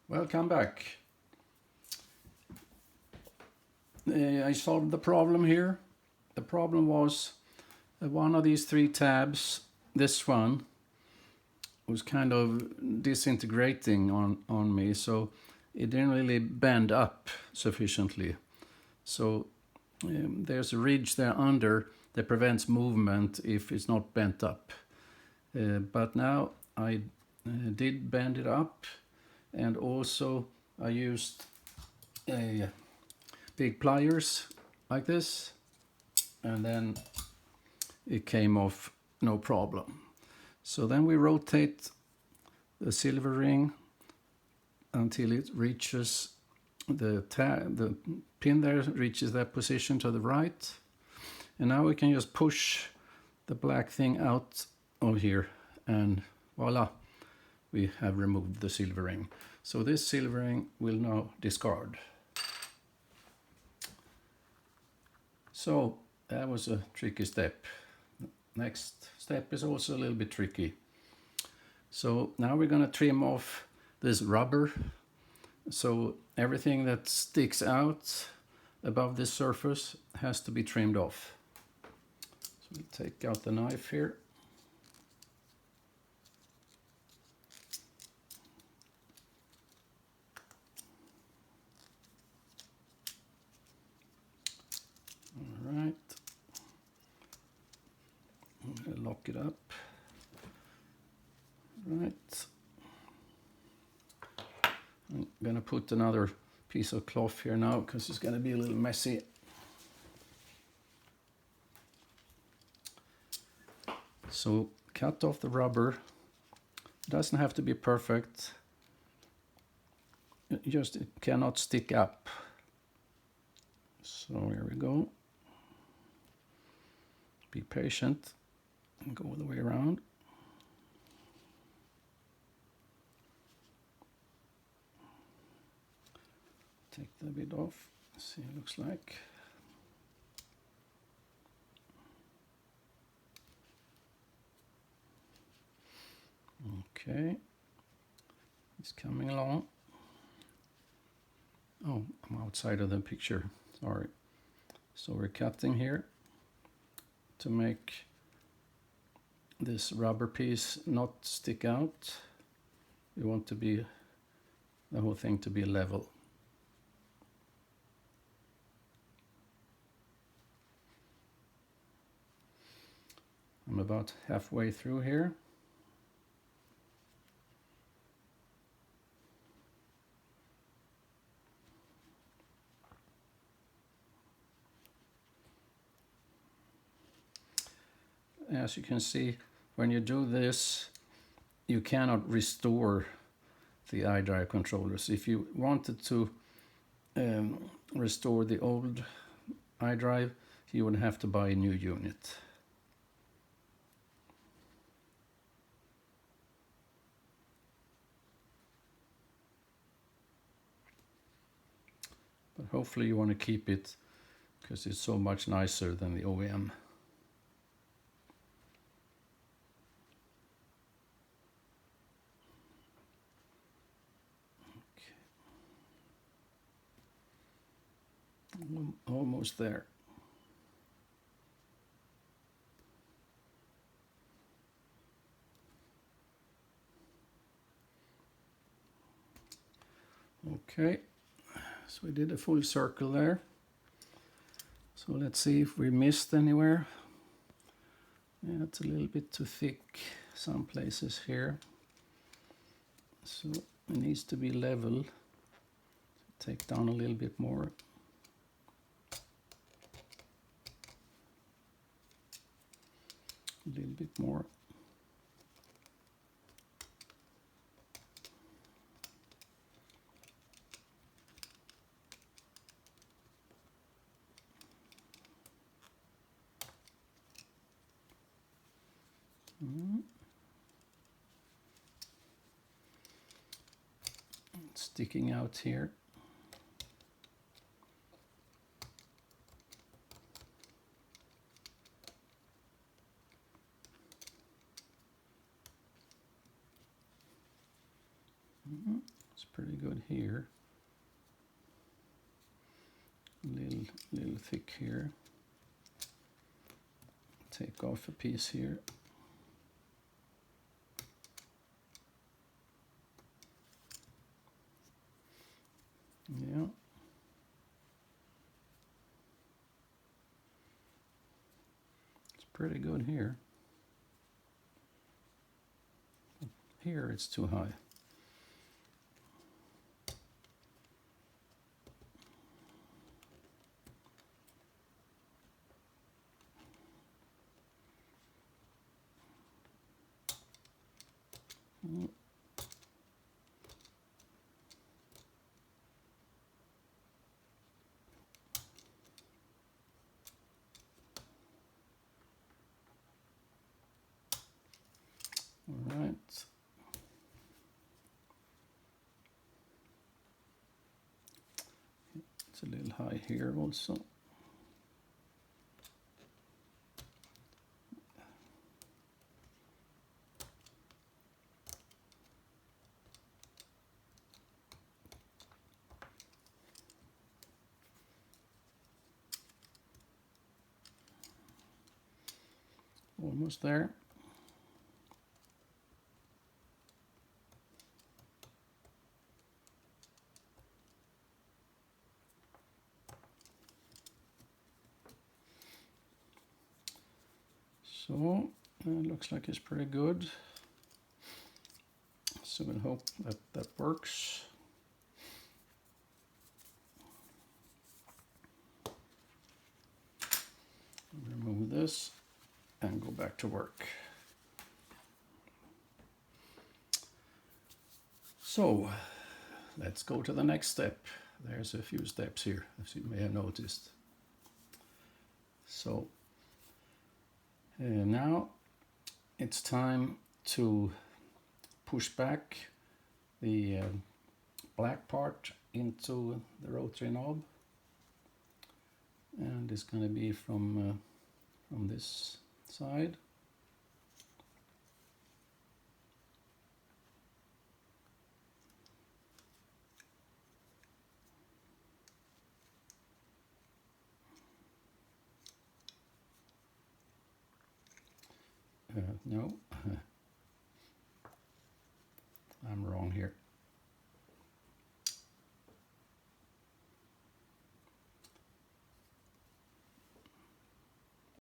Welcome back. I solved the problem here. The problem was one of these three tabs, this one, was kind of disintegrating on me, so it didn't really bend up sufficiently. So there's a ridge there under that prevents movement if it's not bent up. But now I did bend it up, and also I used a big pliers like this, and then it came off no problem. So then we rotate the silver ring until it reaches the pin there reaches that position to the right, and now we can just push the black thing out of here, and voila, we have removed the silver ring. So this silver ring will now discard. So that was a tricky step. Next step is also a little bit tricky. So now we're going to trim off this rubber. So everything that sticks out above this surface has to be trimmed off. So we'll take out the knife here. All right. I'm going to lock it up. Right. I'm going to put another piece of cloth here now because it's going to be a little messy. So cut off the rubber. It doesn't have to be perfect. It cannot stick up. So here we go. Be patient and go all the way around. Take the bit off, see what it looks like. Okay, it's coming along. Oh, I'm outside of the picture, sorry. So we're cutting here to make this rubber piece not stick out. We want the whole thing to be level. I'm about halfway through here. As you can see, when you do this, you cannot restore the iDrive controllers. If you wanted to restore the old iDrive, you would have to buy a new unit. But hopefully you want to keep it because it's so much nicer than the OEM. Almost there. Okay, so we did a full circle there. So let's see if we missed anywhere. Yeah, it's a little bit too thick some places here. So it needs to be level. Take down a little bit more. A little bit more. It's sticking out here. It's pretty good here. Little thick here. Take off a piece here. Yeah. It's pretty good here. Here it's too high. All right. It's a little high here also. Almost there. So looks like it's pretty good. So we'll hope that that works. Remove this and go back to work. So let's go to the next step. There's a few steps here, as you may have noticed. So now it's time to push back the black part into the rotary knob, and it's going to be from this side. No, I'm wrong here.